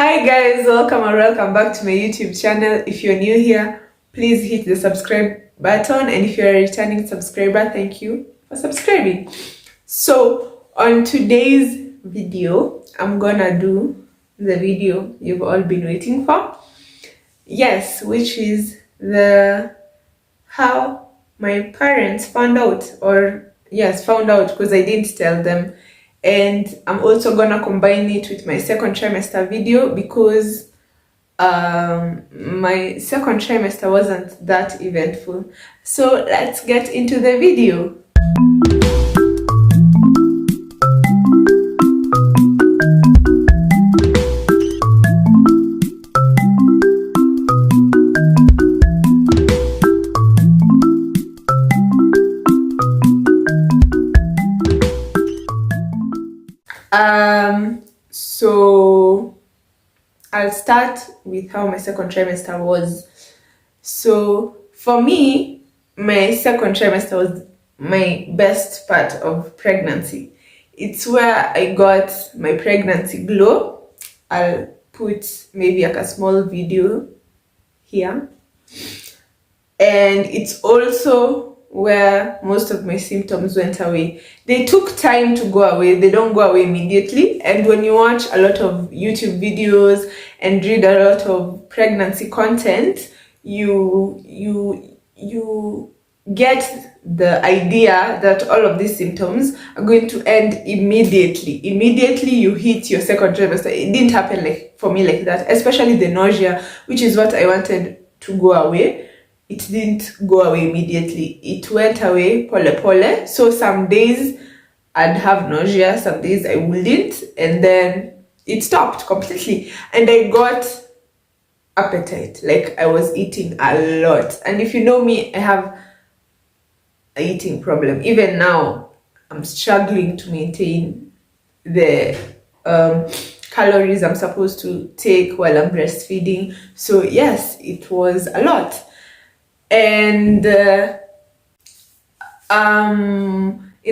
Hi guys, welcome back to my YouTube channel. If you're new here, please hit the subscribe button, and if you're a returning subscriber, thank you for subscribing. So on today's video, I'm gonna do the video you've all been waiting for. Yes, which is the how my parents found out, because I didn't tell them. And I'm also gonna combine it with my second trimester video because my second trimester wasn't that eventful. So let's get into the video. So I'll start with how my second trimester was. So for me, my second trimester was my best part of pregnancy. It's where I got my pregnancy glow. I'll put maybe like a small video here. And it's also where most of my symptoms went away. They took time to go away. They don't go away immediately. And when you watch a lot of YouTube videos and read a lot of pregnancy content, you get the idea that all of these symptoms are going to end immediately. Immediately you hit your second trimester. It didn't happen for me like that, especially the nausea, which is what I wanted to go away. It didn't go away immediately. It went away pole. So some days I'd have nausea, some days I wouldn't, and then it stopped completely. And I got appetite, I was eating a lot. And if you know me, I have an eating problem. Even now, I'm struggling to maintain the calories I'm supposed to take while I'm breastfeeding. So yes, it was a lot. And in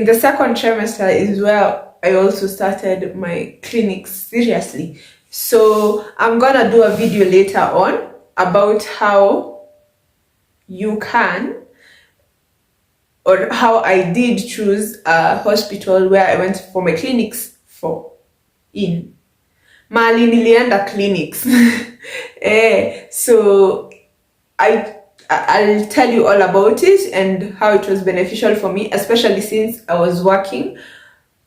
the second trimester is where I also started my clinics seriously. So I'm gonna do a video later on about how you can, or how I did choose a hospital where I went for my clinics in Mali nilienda clinics. So I'll tell you all about it and how it was beneficial for me, especially since I was working,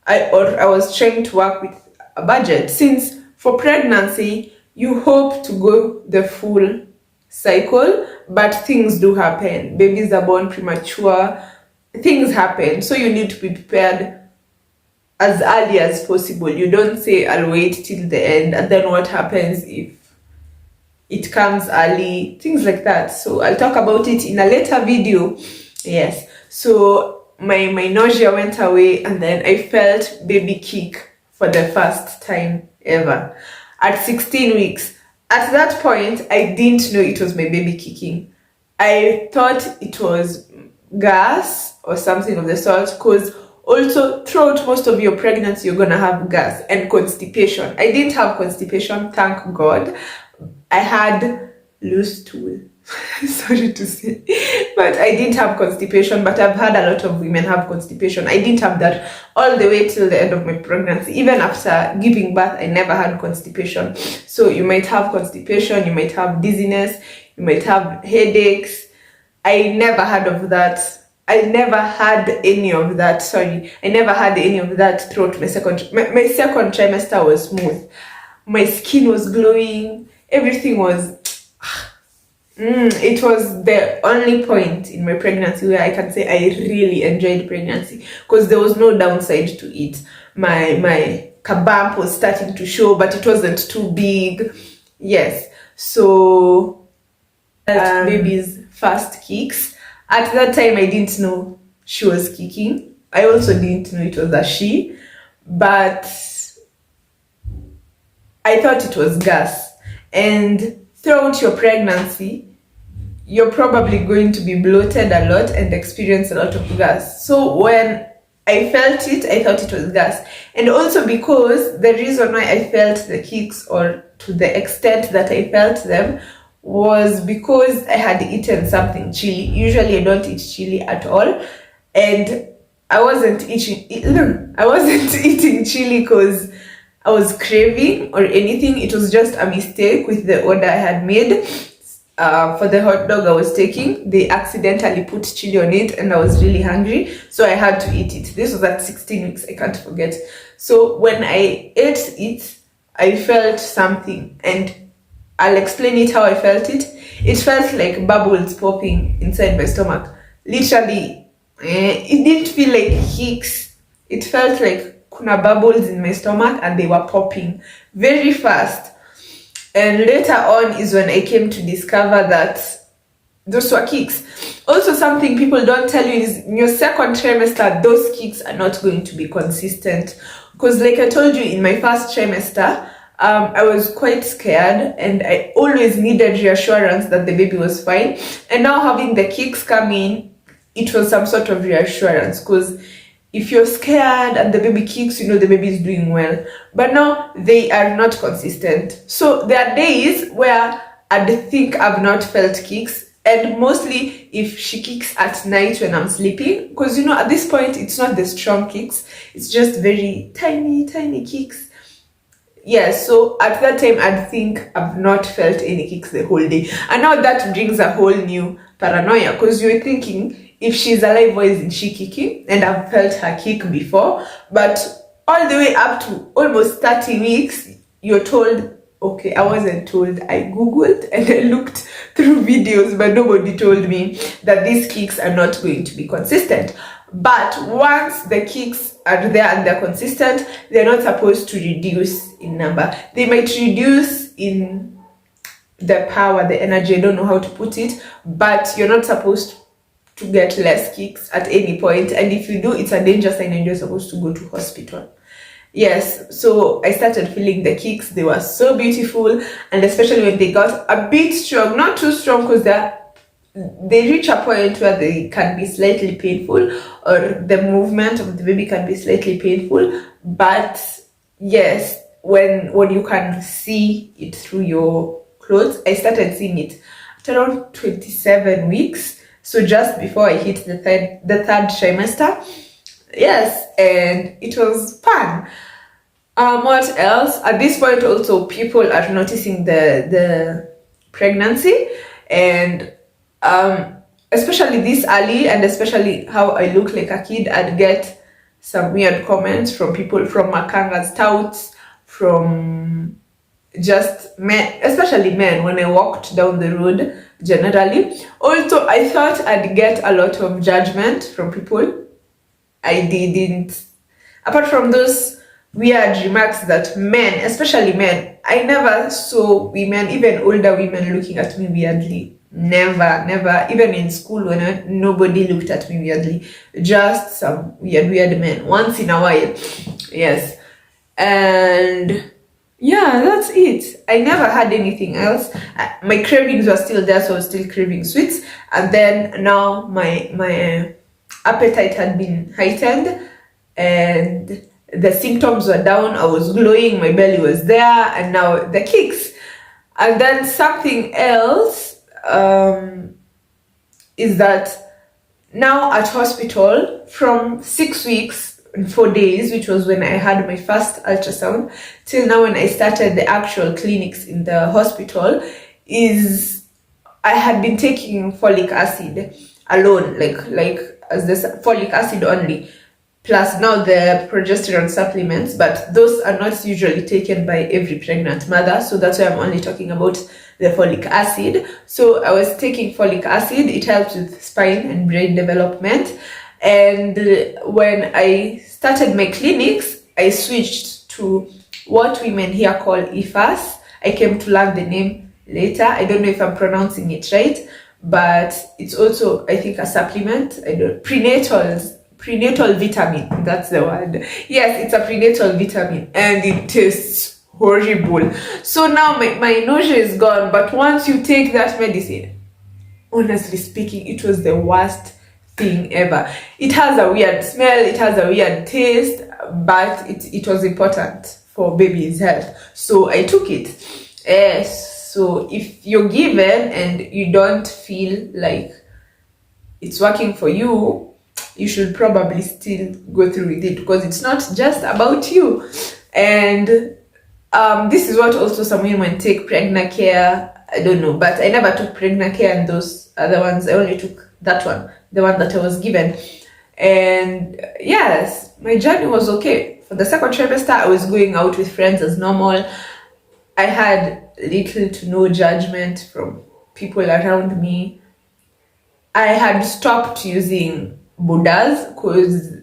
I was trying to work with a budget. Since for pregnancy, you hope to go the full cycle, but things do happen. Babies are born premature, things happen. So you need to be prepared as early as possible. You don't say, I'll wait till the end, and then what happens if it comes early, things like that. So I'll talk about it in a later video. Yes, so my nausea went away, and then I felt baby kick for the first time ever at 16 weeks. At that point, I didn't know it was my baby kicking. I thought it was gas or something of the sort, because also throughout most of your pregnancy, you're gonna have gas and constipation. I didn't have constipation, thank God. I had loose stool. Sorry to say, but I didn't have constipation. But I've had a lot of women have constipation. I didn't have that all the way till the end of my pregnancy. Even after giving birth, I never had constipation. So you might have constipation, you might have dizziness, you might have headaches. I never had of that. I never had any of that. Sorry, I never had any of that throughout my second trimester. Was smooth. My skin was glowing. Everything was, it was the only point in my pregnancy where I can say I really enjoyed pregnancy, because there was no downside to it. My kabamp was starting to show, but it wasn't too big. Yes, so baby's first kicks. At that time, I didn't know she was kicking. I also didn't know it was a she, but I thought it was gas. And throughout your pregnancy, you're probably going to be bloated a lot and experience a lot of gas. So when I felt it, I thought it was gas. And also because the reason why I felt the kicks, or to the extent that I felt them, was because I had eaten something chili. Usually I don't eat chili at all. And I wasn't eating chili because I was craving or anything. It was just a mistake with the order I had made. For the hot dog I was taking, they accidentally put chili on it and I was really hungry, so I had to eat it. This was at 16 weeks, I can't forget. So when I ate it, I felt something, and I'll explain it how I felt it. It felt like bubbles popping inside my stomach. Literally, it didn't feel like hicks. It felt like kuna bubbles in my stomach and they were popping very fast. And later on is when I came to discover that those were kicks. Also, something people don't tell you is in your second trimester, those kicks are not going to be consistent. Because like I told you, in my first trimester, I was quite scared and I always needed reassurance that the baby was fine. And now having the kicks come in, it was some sort of reassurance, because if you're scared and the baby kicks, you know the baby is doing well. But now they are not consistent. So there are days where I think I've not felt kicks, and mostly if she kicks at night when I'm sleeping, because you know at this point it's not the strong kicks, it's just very tiny kicks. Yeah, so at that time I'd think I've not felt any kicks the whole day. And now that brings a whole new paranoia, because you're thinking, if she's alive, why isn't she kicking? And I've felt her kick before, but all the way up to almost 30 weeks, you're told, okay, I wasn't told, I Googled and I looked through videos, but nobody told me that these kicks are not going to be consistent. But once the kicks are there and they're consistent, they're not supposed to reduce in number. They might reduce in the power, the energy, I don't know how to put it, but you're not supposed to get less kicks at any point. And if you do, it's a danger sign and you're supposed to go to hospital. Yes, so I started feeling the kicks. They were so beautiful, and especially when they got a bit strong, not too strong, because they reach a point where they can be slightly painful, or the movement of the baby can be slightly painful. But yes, when you can see it through your clothes, I started seeing it at around 27 weeks. So just before I hit the third trimester. Yes, and it was fun. What else? At this point also, people are noticing the pregnancy, and especially this early, and especially how I look like a kid, I'd get some weird comments from people, from Makanga Stouts, from just men, especially men, when I walked down the road generally. Also, I thought I'd get a lot of judgment from people. I didn't. Apart from those weird remarks that men, especially men, I never saw women, even older women, looking at me weirdly. Never. Even in school, when nobody looked at me weirdly. Just some weird men, once in a while. Yes. And yeah, that's it. I never had anything else. My cravings were still there, so I was still craving sweets. And then now my appetite had been heightened, and the symptoms were down. I was glowing, my belly was there, and now the kicks. And then something else is that now at hospital, from 6 weeks and 4 days, which was when I had my first ultrasound, till now when I started the actual clinics in the hospital, is I had been taking folic acid alone, like as the folic acid only, plus now the progesterone supplements, but those are not usually taken by every pregnant mother, so that's why I'm only talking about the folic acid. So I was taking folic acid. It helps with spine and brain development. And when I started my clinics, I switched to what women here call IFAS. I came to learn the name later. I don't know if I'm pronouncing it right, but it's also, I think, a supplement. I don't, prenatal vitamin, that's the word. Yes, it's a prenatal vitamin, and it tastes horrible. So now my nausea is gone, but once you take that medicine, honestly speaking, it was the worst thing ever. It has a weird smell, it has a weird taste, but it was important for baby's health. So I took it. So if you're given and you don't feel like it's working for you, you should probably still go through with it, because it's not just about you. And this is what also some women take Pregna Care. I don't know, but I never took Pregna Care and those other ones. I only took that one, the one that I was given. And yes, my journey was okay. For the second trimester, I was going out with friends as normal. I had little to no judgment from people around me. I had stopped using Buddhas because,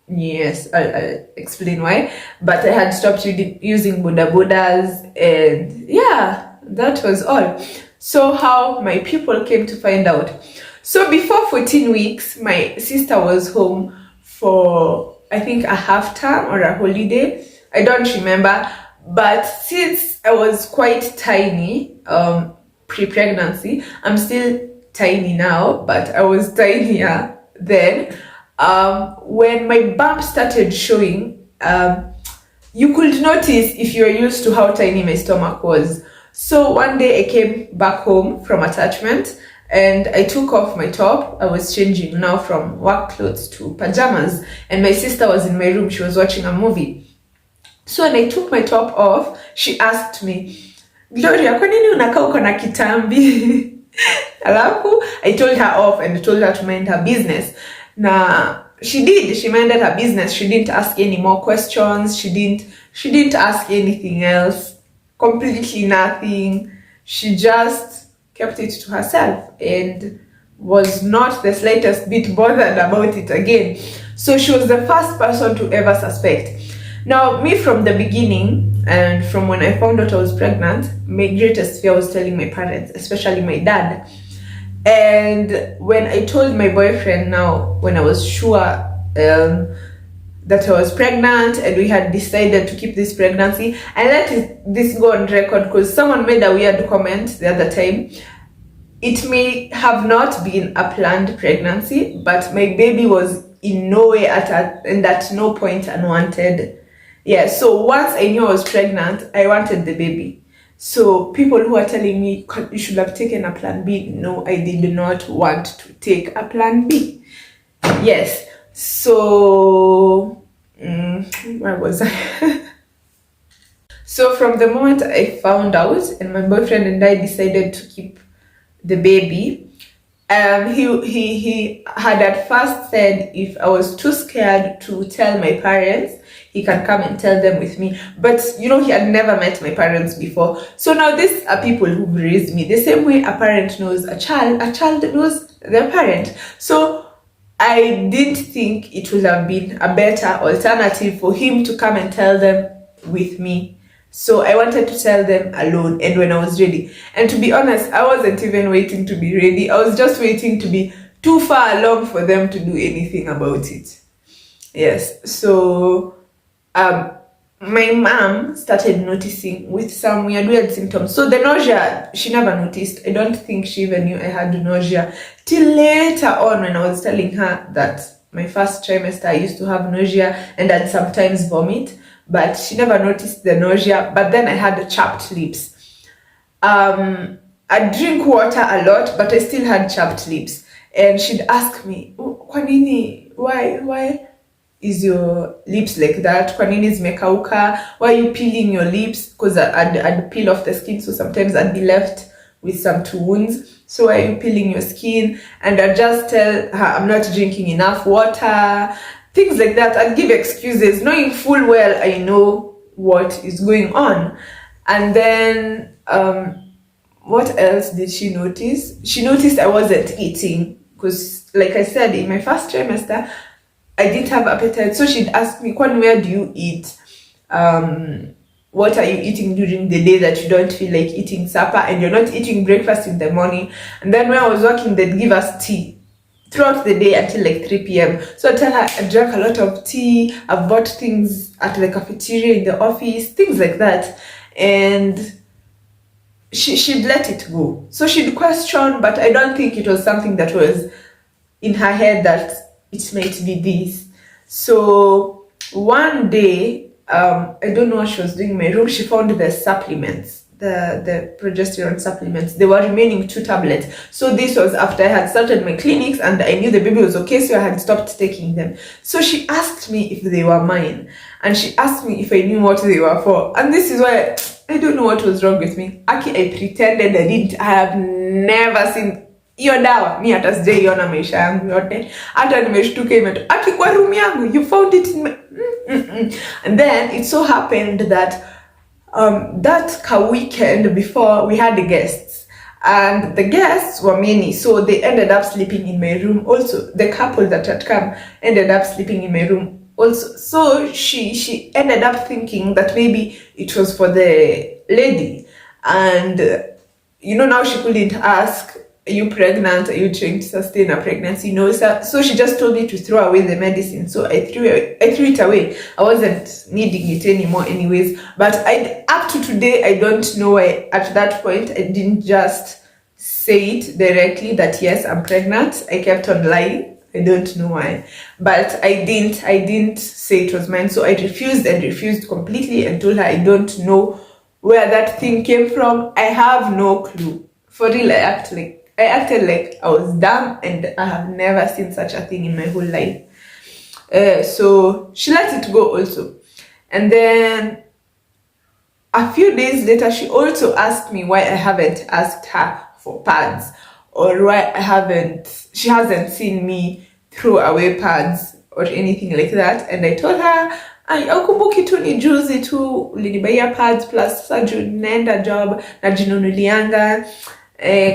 yes, I'll explain why. But I had stopped using Buddhas, and yeah, that was all. So how my people came to find out. So before 14 weeks, my sister was home for, I think, a half term or a holiday. I don't remember. But since I was quite tiny, pre-pregnancy, I'm still tiny now, but I was tinier then. When my bump started showing, you could notice if you're used to how tiny my stomach was. So one day I came back home from attachment and I took off my top. I was changing now from work clothes to pajamas, and my sister was in my room. She was watching a movie. So when I took my top off, she asked me, Gloria, kwa nini unakaa uko na kitambi? Alafu, I told her off and told her to mind her business. Na she did. She minded her business. She didn't ask any more questions. She didn't ask anything else. Completely nothing. She just kept it to herself and was not the slightest bit bothered about it again. So she was the first person to ever suspect. Now, me from the beginning, and from when I found out I was pregnant, my greatest fear was telling my parents, especially my dad. And when I told my boyfriend now, when I was sure that I was pregnant and we had decided to keep this pregnancy, I let this go on record because someone made a weird comment the other time. It may have not been a planned pregnancy, but my baby was in no way and at no point unwanted. Yeah, so once I knew I was pregnant, I wanted the baby. So people who are telling me you should have taken a plan B, no, I did not want to take a plan B. Yes, so where was I? So from the moment I found out and my boyfriend and I decided to keep the baby, he had at first said if I was too scared to tell my parents, he can come and tell them with me. But you know, he had never met my parents before. So now these are people who raised me. The same way a parent knows a child knows their parent. So I didn't think it would have been a better alternative for him to come and tell them with me. So I wanted to tell them alone and when I was ready. And to be honest, I wasn't even waiting to be ready. I was just waiting to be too far along for them to do anything about it. Yes, so my mom started noticing with some weird symptoms. So the nausea, she never noticed. I don't think she even knew I had nausea till later on when I was telling her that my first trimester I used to have nausea and I'd sometimes vomit, but she never noticed the nausea. But then I had chapped lips. I drink water a lot, but I still had chapped lips. And she'd ask me, kwa nini? Why is your lips like that? Kwa nini zimekauka? Why are you peeling your lips? Because I'd peel off the skin, so sometimes I'd be left with some two wounds. So why are you peeling your skin? And I'd just tell her I'm not drinking enough water. Things like that. I'd give excuses, knowing full well I know what is going on. And then, what else did she notice? She noticed I wasn't eating. Because, like I said, in my first trimester, I didn't have appetite. So she'd ask me, Kwan, where do you eat? What are you eating during the day that you don't feel like eating supper and you're not eating breakfast in the morning? And then when I was working, they'd give us tea throughout the day until like 3 p.m. So I tell her I drank a lot of tea. I've bought things at the cafeteria in the office, things like that. And she'd let it go. So she'd question, but I don't think it was something that was in her head that it might be this. So one day, I don't know what she was doing in my room. She found the supplements, the progesterone supplements. They were remaining 2 tablets. So this was after I had started my clinics and I knew the baby was okay, so I had stopped taking them. So she asked me if they were mine, and she asked me if I knew what they were for. And this is why I don't know what was wrong with me. Aki, I pretended I didn't. I have never seen hiyo dawa. Mi hata sijaiona maisha yangu yote. Hata nimeshtuka aki kwa room yangu. You found it in my... And then it so happened that that weekend before, we had the guests, and the guests were many, so they ended up sleeping in my room also. The couple that had come ended up sleeping in my room also. So she ended up thinking that maybe it was for the lady, and now she couldn't ask, are you pregnant? Are you trying to sustain a pregnancy? No, so she just told me to throw away the medicine. So I threw it away. I wasn't needing it anymore anyways. But up to today, I don't know why at that point I didn't just say it directly that yes, I'm pregnant. I kept on lying. I don't know why. But I didn't say it was mine. So I refused completely and told her I don't know where that thing came from. I have no clue. For real, I acted like I was dumb, and I have never seen such a thing in my whole life. So she let it go also. And then a few days later, she also asked me why I haven't asked her for pads, or why she hasn't seen me throw away pads or anything like that. And I told her, aukumbuki tu ni juzi tu ulinibaia pads, plus sasa juu naenda job najinunulianga.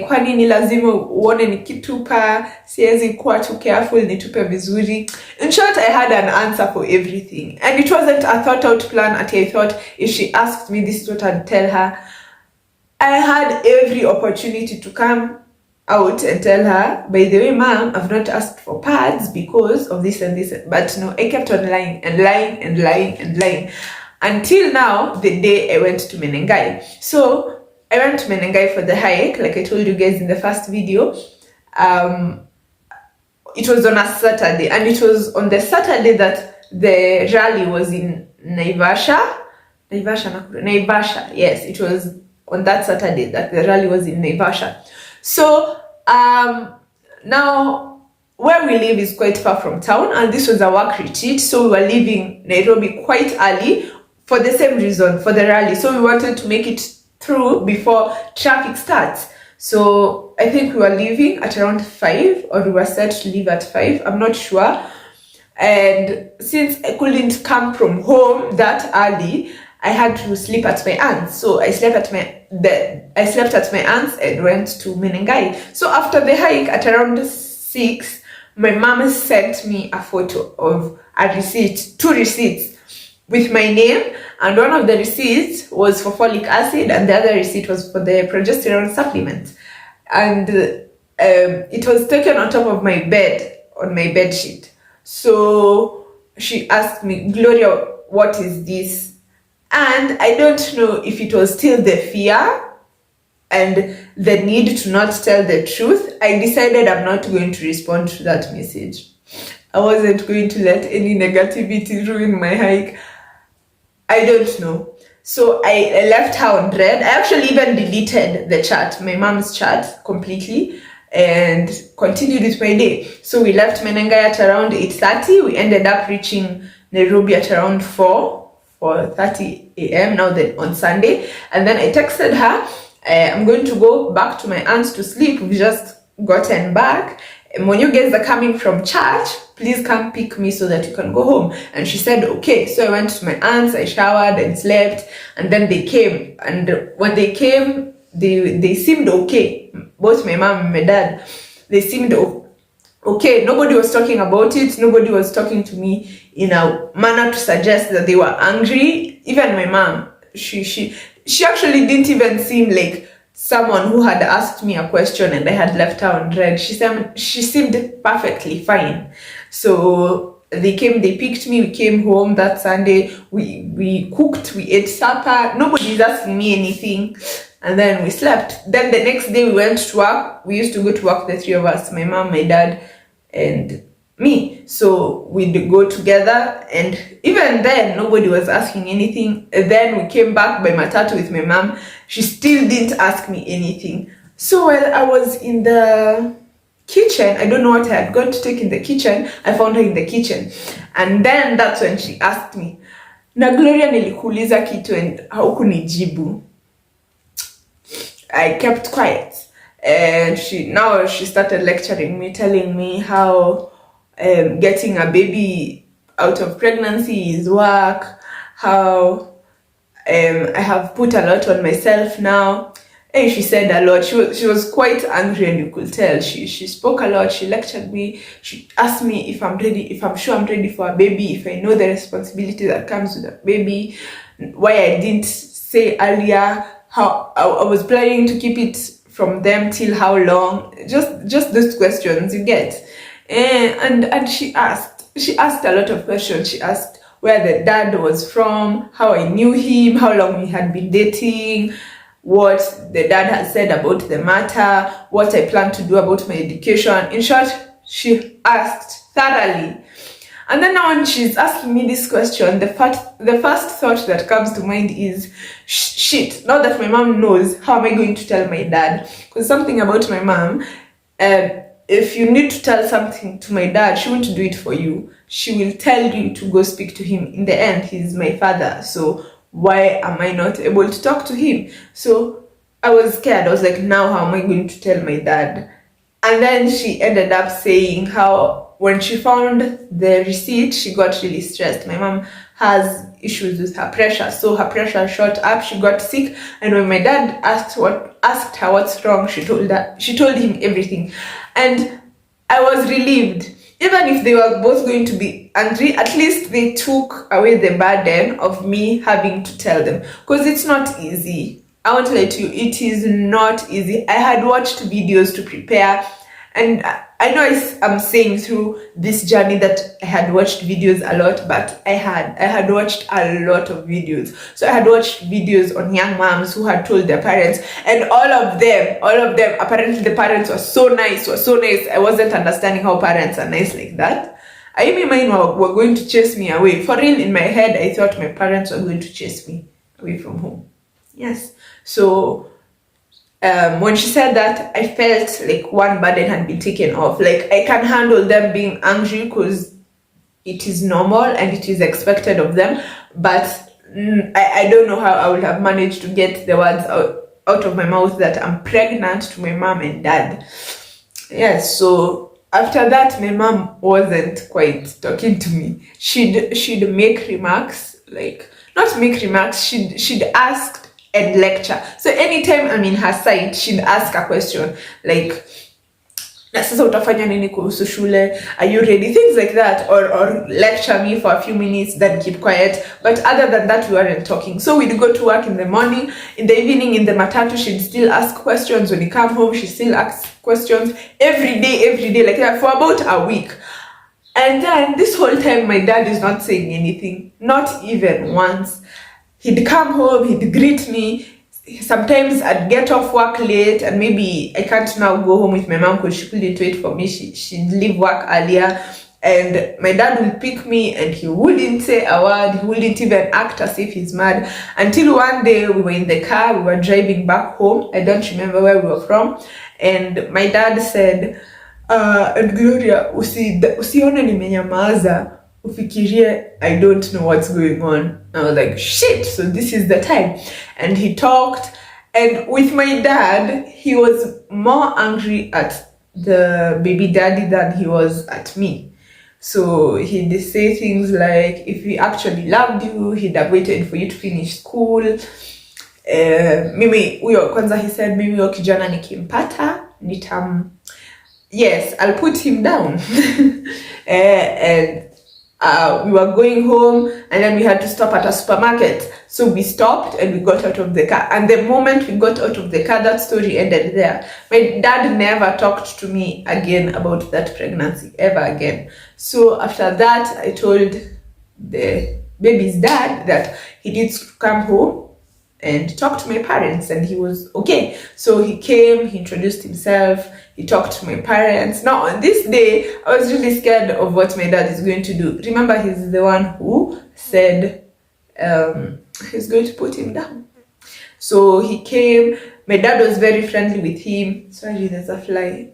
Kwa nini lazima uone nikitupa, siwezi kuwa too careful nitupe vizuri. In short, I had an answer for everything, and it wasn't a thought out plan. I thought if she asked me, this is what I'd tell her. I had every opportunity to come out and tell her, by the way, ma'am, I've not asked for pads because of this and this, but no, I kept on lying and lying and lying and lying until now, the day I went to Menengai. So I went to Menengai for the hike, like I told you guys in the first video. It was on a Saturday, and it was on the Saturday that the rally was in Naivasha, yes, it was on that Saturday that the rally was in Naivasha. So now where we live is quite far from town, and this was a work retreat, so we were leaving Nairobi quite early for the same reason, for the rally. So we wanted to make it through before traffic starts. So I think we were leaving at around 5, or we were set to leave at 5, I'm not sure. And since I couldn't come from home that early, I had to sleep at my aunt's. So I slept at my aunt's and went to Menengai. So after the hike at around 6, my mom sent me a photo of a receipt, 2 receipts with my name, and one of the receipts was for folic acid and the other receipt was for the progesterone supplement. And it was taken on top of my bed, on my bed sheet. So she asked me, Gloria, what is this? And I don't know if it was still the fear and the need to not tell the truth. I decided I'm not going to respond to that message. I wasn't going to let any negativity ruin my hike. I don't know. So I left her on red. I actually even deleted the chat, my mom's chat, completely, and continued with my day. So we left Menengai at around 8:30. We ended up reaching Nairobi at around 4:30 a.m. now then on Sunday. And then I texted her, I'm going to go back to my aunt's to sleep. We've just gotten back. And when you guys are coming from church, please come pick me so that you can go home. And she said, okay. So I went to my aunt's, I showered and slept, and then they came. And when they came, they seemed okay. Both my mom and my dad, they seemed okay. Nobody was talking about it. Nobody was talking to me in a manner to suggest that they were angry. Even my mom, she actually didn't even seem like someone who had asked me a question and I had left her on red. She seemed perfectly fine. So they came, they picked me, we came home that Sunday, we cooked, we ate supper, nobody's asking me anything, and then we slept. Then the next day we went to work. We used to go to work, the 3 of us, my mom, my dad, and me. So we'd go together, and even then nobody was asking anything. And then we came back by matatu with my mom. She still didn't ask me anything. So while I was in the kitchen, I don't know what I had gone to take in the kitchen, I found her in the kitchen. And then that's when she asked me, na Gloria, nilikuuliza kitu and haukunijibu. I kept quiet. And she started lecturing me, telling me how getting a baby out of pregnancy is work, how I have put a lot on myself now. And she said a lot. She was quite angry, and you could tell. She spoke a lot. She lectured me. She asked me if I'm ready, if I'm sure I'm ready for a baby, if I know the responsibility that comes with a baby, why I didn't say earlier, how I was planning to keep it from them till how long. Just those questions you get. And she asked a lot of questions. She asked where the dad was from, how I knew him, how long we had been dating, what the dad had said about the matter, what I plan to do about my education. In short, she asked thoroughly. And then now when she's asking me this question, the first thought that comes to mind is, shit, now that my mom knows, how am I going to tell my dad? Because something about my mom, if you need to tell something to my dad, she won't do it for you. She will tell you to go speak to him. In the end, he's my father. So why am I not able to talk to him? So I was scared. I was like, now how am I going to tell my dad? And then she ended up saying how when she found the receipt, she got really stressed. My mom has issues with her pressure, so her pressure shot up. She got sick, and when my dad asked her what's wrong, she told him everything, and I was relieved. Even if they were both going to be angry, at least they took away the burden of me having to tell them, because it's not easy. I want to let you, it is not easy. I had watched videos to prepare, and I know I'm saying through this journey that I had watched videos a lot, but I had watched a lot of videos. So I had watched videos on young moms who had told their parents, and all of them, apparently the parents were so nice. I wasn't understanding how parents are nice like that. I in my mind were going to chase me away. For real, in my head, I thought my parents were going to chase me away from home. Yes. So when she said that, I felt like one burden had been taken off. Like, I can handle them being angry because it is normal and it is expected of them. But I don't know how I would have managed to get the words out of my mouth that I'm pregnant to my mom and dad. Yes, so after that, my mom wasn't quite talking to me. She'd make remarks, like, not make remarks, she'd ask and lecture. So anytime I'm in her side, she'd ask a question like, na sasa utafanya nini kuhusu shule? Are you ready? Things like that, or lecture me for a few minutes, then keep quiet. But other than that, we weren't talking. So we'd go to work in the morning, in the evening, in the matatu, she'd still ask questions. When we come home, she still asks questions every day, like that for about a week. And then this whole time, my dad is not saying anything, not even once. He'd come home, he'd greet me. Sometimes I'd get off work late, and maybe I can't now go home with my mom because she couldn't wait for me. She'd leave work earlier, and my dad would pick me, and he wouldn't say a word. He wouldn't even act as if he's mad. Until one day we were in the car, we were driving back home. I don't remember where we were from. And my dad said, and Gloria, usione nimenyamaza. Ufikirie I don't know what's going on. I was like, shit, so this is the time. And he talked, and with my dad, he was more angry at the baby daddy than he was at me. So he'd say things like, if he actually loved you, he'd have waited for you to finish school. Mimi huyo kwanza, he said, mimi huyo kijana nikimpata yes, I'll put him down. And we were going home, and then we had to stop at a supermarket. So we stopped and we got out of the car. And the moment we got out of the car, that story ended there. My dad never talked to me again about that pregnancy, ever again. So after that, I told the baby's dad that he needs to come home and talk to my parents, and he was okay. So he came, he introduced himself, he talked to my parents. Now on this day, I was really scared of what my dad is going to do. Remember, he's the one who said he's going to put him down. So he came, my dad was very friendly with him. Sorry, there's a fly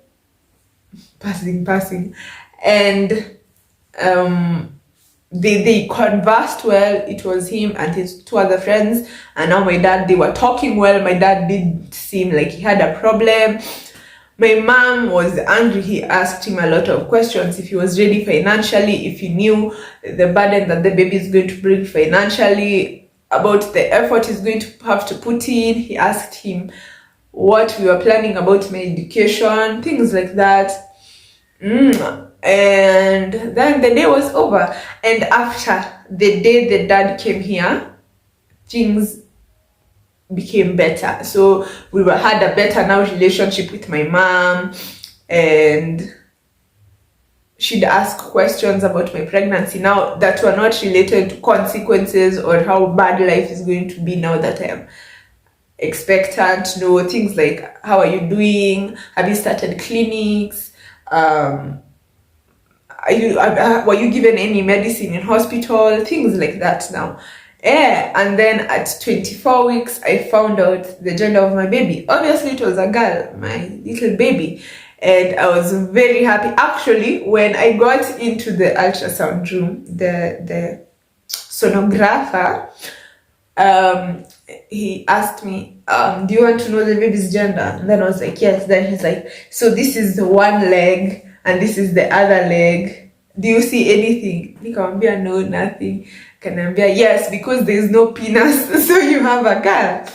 passing. And they conversed well. It was him and his two other friends, and now my dad, they were talking well. My dad did seem like he had a problem. My mom was angry. He asked him a lot of questions, if he was ready financially, if he knew the burden that the baby is going to bring financially, about the effort he's going to have to put in. He asked him what we were planning about my education, things like that. And then the day was over, and after the day the dad came here, things became better. So we had a better now relationship with my mom, and she'd ask questions about my pregnancy now that were not related to consequences or how bad life is going to be now that I am expectant. No, things like, how are you doing? Have you started clinics? Were you given any medicine in hospital? Things like that now. Yeah. And then at 24 weeks, I found out the gender of my baby. Obviously, it was a girl, my little baby. And I was very happy. Actually, when I got into the ultrasound room, the sonographer, he asked me, do you want to know the baby's gender? And then I was like, yes. Then he's like, so this is the one leg and this is the other leg. Do you see anything? Nikamwambia, no, nothing. Kanambia, yes, because there's no penis, so you have a girl.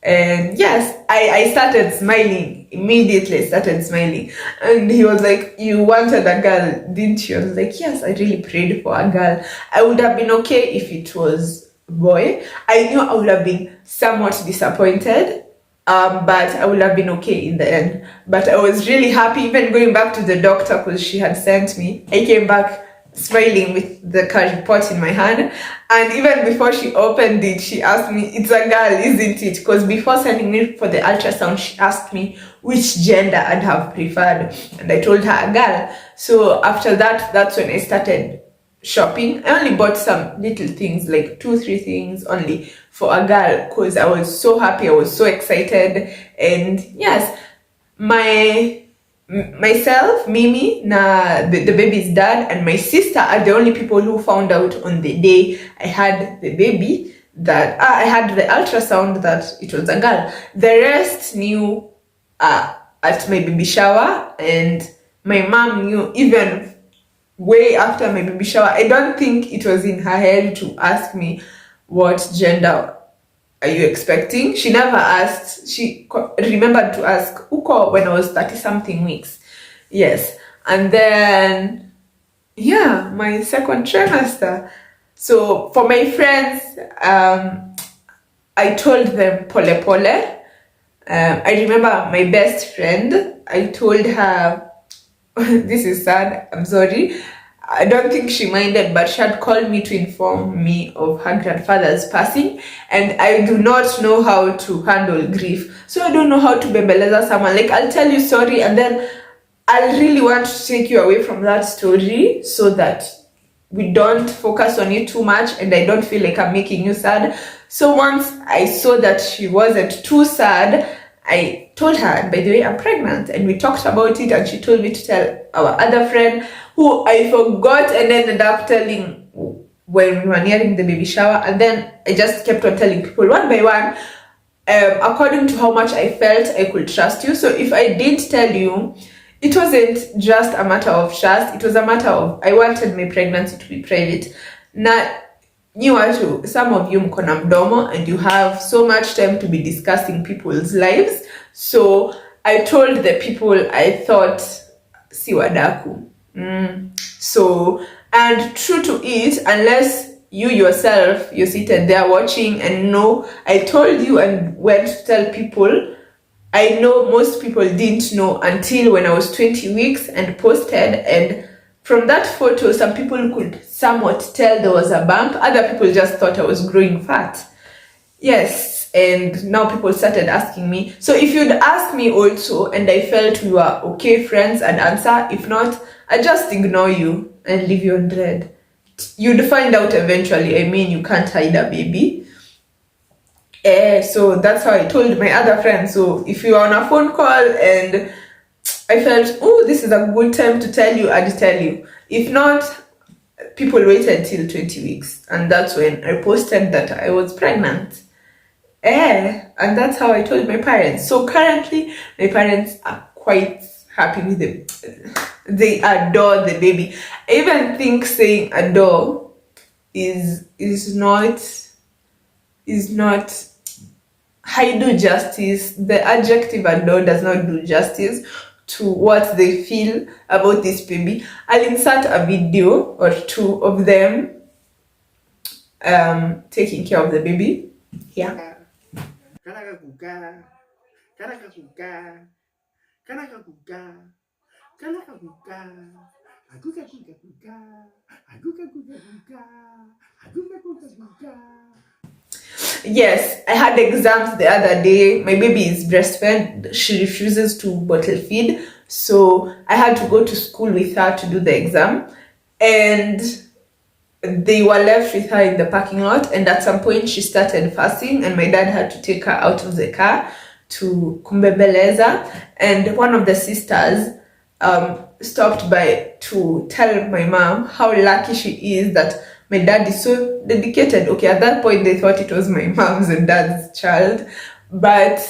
And yes, I started smiling. Immediately started smiling. And he was like, you wanted a girl, didn't you? I was like, yes, I really prayed for a girl. I would have been okay if it was a boy. I knew I would have been somewhat disappointed, but I would have been okay in the end. But I was really happy, even going back to the doctor, because she had sent me. I came back smiling with the report in my hand, and even before she opened it, she asked me, it's a girl, isn't it? Because before sending me for the ultrasound, she asked me which gender I'd have preferred, and I told her a girl. So after that, that's when I started shopping. I only bought some little things, like 2-3 things only for a girl, because I was so happy, I was so excited. And yes, myself, Mimi, the baby's dad, and my sister are the only people who found out on the day I had the baby that I had the ultrasound that it was a girl. The rest knew at my baby shower, and my mom knew even way after my baby shower. I don't think it was in her head to ask me what gender are you expecting. She never asked. She remembered to ask Uko when I was 30-something weeks. Yes. And then, yeah, my second trimester. So for my friends, I told them pole pole. I remember my best friend, I told her, this is sad, I'm sorry. I don't think she minded, but she had called me to inform me of her grandfather's passing, and I do not know how to handle grief. So I don't know how to bembeleza someone. Like, I'll tell you sorry, and then I really want to take you away from that story so that we don't focus on it too much, and I don't feel like I'm making you sad. So once I saw that she wasn't too sad, I told her, by the way, I'm pregnant, and we talked about it, and she told me to tell our other friend, who I forgot and ended up telling when we were nearing the baby shower. And then I just kept on telling people one by one, according to how much I felt I could trust you. So if I didn't tell you, it wasn't just a matter of trust, it was a matter of, I wanted my pregnancy to be private. Now, some of you mko na mdomo, and you have so much time to be discussing people's lives. So I told the people I thought si wadaku. So, and true to it, unless you yourself, you're seated there watching and know, I told you and went to tell people. I know most people didn't know until when I was 20 weeks and posted, and from that photo, some people could somewhat tell there was a bump. Other people just thought I was growing fat. Yes, And now people started asking me. So if you'd ask me also and I felt we were okay friends, I'd answer. If not, I just ignore you and leave you on red. You'd find out eventually. I mean, you can't hide a baby. So that's how I told my other friends. So if you are on a phone call and I felt, oh, this is a good time to tell you, I'd tell you. If not, people waited till 20 weeks. And that's when I posted that I was pregnant. And that's how I told my parents. So currently, my parents are quite happy with it. They adore the baby. I even think saying adore is not I do justice. The adjective adore does not do justice to what they feel about this baby. I'll insert a video or two of them taking care of the baby. Yeah. Yes, I had exams the other day. My baby is breastfed. She refuses to bottle feed. So I had to go to school with her to do the exam. And they were left with her in the parking lot. And at some point she started fasting. And my dad had to take her out of the car to kumbembeleza. And one of the sisters stopped by to tell my mom how lucky she is that my dad is so dedicated. Okay, at that point they thought it was my mom's and dad's child, but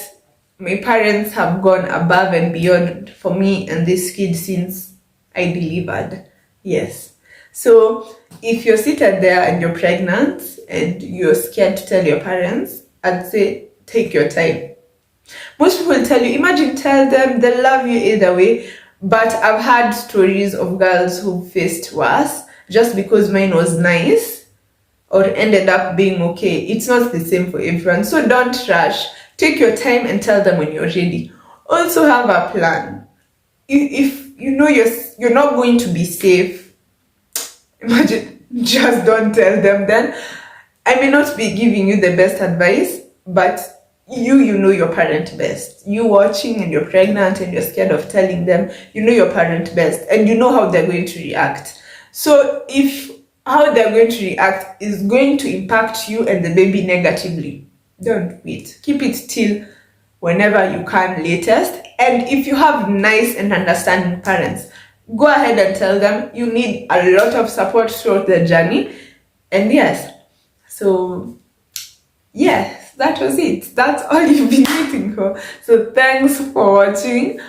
my parents have gone above and beyond for me and this kid since I delivered. Yes. So if you're seated there and you're pregnant and you're scared to tell your parents, I'd say take your time. Most people tell you, imagine, tell them, they love you either way. But I've had stories of girls who faced worse just because mine was nice or ended up being okay. It's not the same for everyone. So don't rush. Take your time and tell them when you're ready. Also have a plan. If you know you're not going to be safe, imagine, just don't tell them then. I may not be giving you the best advice, but you know your parent best. You watching and you're pregnant and you're scared of telling them, you know your parent best and you know how they're going to react. So if how they're going to react is going to impact you and the baby negatively, don't wait. Keep it till whenever you can latest. And if you have nice and understanding parents, go ahead and tell them you need a lot of support throughout the journey. And yes, so yes, that was it. That's all you've been waiting for. So thanks for watching.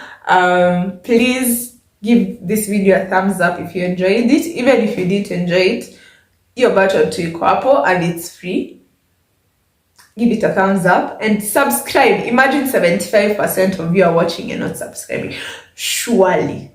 Please give this video a thumbs up if you enjoyed it. Even if you didn't enjoy it, your button to Ikwapo and it's free. Give it a thumbs up and subscribe. Imagine 75% of you are watching and not subscribing. Surely.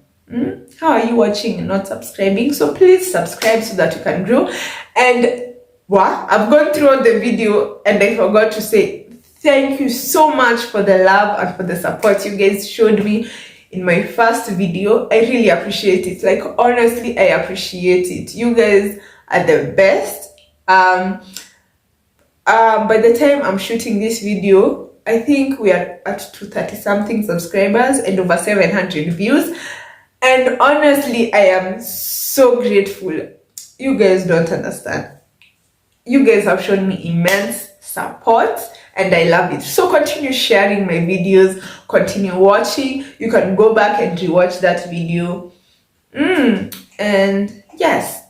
How are you watching and not subscribing? So please subscribe so that you can grow. And wow, I've gone through the video and I forgot to say thank you so much for the love and for the support you guys showed me in my first video. I really appreciate it. Like, honestly, I appreciate it. You guys are the best. By the time I'm shooting this video, I think we are at 230 something subscribers and over 700 views. And honestly, I am so grateful. You guys don't understand. You guys have shown me immense support and I love it. So continue sharing my videos, continue watching. You can go back and rewatch that video. And yes,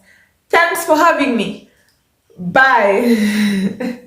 thanks for having me. Bye.